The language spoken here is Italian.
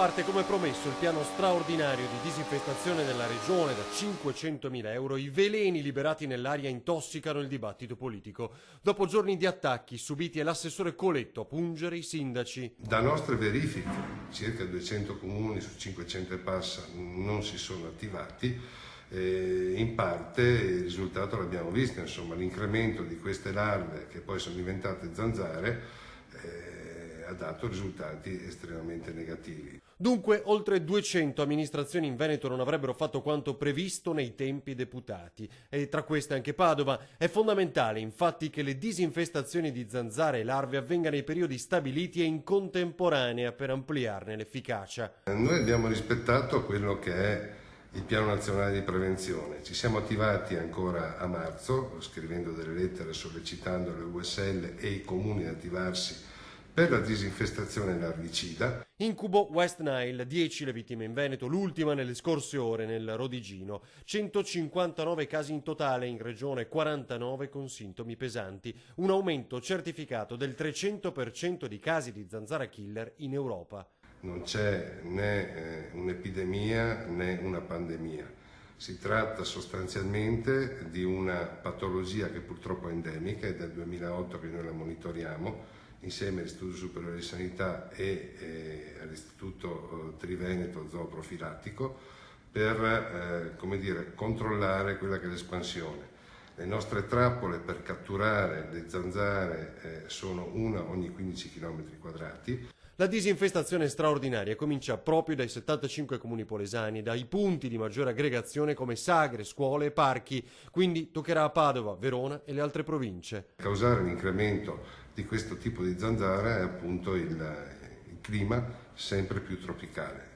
parte, come promesso, il piano straordinario di disinfestazione della regione da 500.000 euro. I veleni liberati nell'aria intossicano il dibattito politico. Dopo giorni di attacchi subiti è l'assessore Coletto a pungere i sindaci. Da nostre verifiche, circa 200 comuni su 500 e passa non si sono attivati. In parte il risultato l'abbiamo visto, insomma, l'incremento di queste larve che poi sono diventate zanzare ha dato risultati estremamente negativi. Dunque, oltre 200 amministrazioni in Veneto non avrebbero fatto quanto previsto nei tempi deputati. E tra queste anche Padova. È fondamentale, infatti, che le disinfestazioni di zanzare e larve avvengano nei periodi stabiliti e in contemporanea per ampliarne l'efficacia. Noi abbiamo rispettato quello che è il piano nazionale di prevenzione. Ci siamo attivati ancora a marzo, scrivendo delle lettere sollecitando le USL e i comuni ad attivarsi per la disinfestazione larvicida. Incubo West Nile, 10 le vittime in Veneto, l'ultima nelle scorse ore nel Rodigino. 159 casi in totale in regione, 49 con sintomi pesanti. Un aumento certificato del 300% di casi di zanzara killer in Europa. Non c'è né un'epidemia né una pandemia. Si tratta sostanzialmente di una patologia che purtroppo è endemica, è dal 2008 che noi la monitoriamo, insieme all'Istituto Superiore di Sanità e all'Istituto Triveneto Zooprofilattico, per controllare quella che è l'espansione. Le nostre trappole per catturare le zanzare sono una ogni 15 km quadrati. La disinfestazione straordinaria comincia proprio dai 75 comuni polesani, dai punti di maggiore aggregazione come sagre, scuole e parchi, quindi toccherà a Padova, Verona e le altre province. Causare l'incremento di questo tipo di zanzara è appunto il clima sempre più tropicale.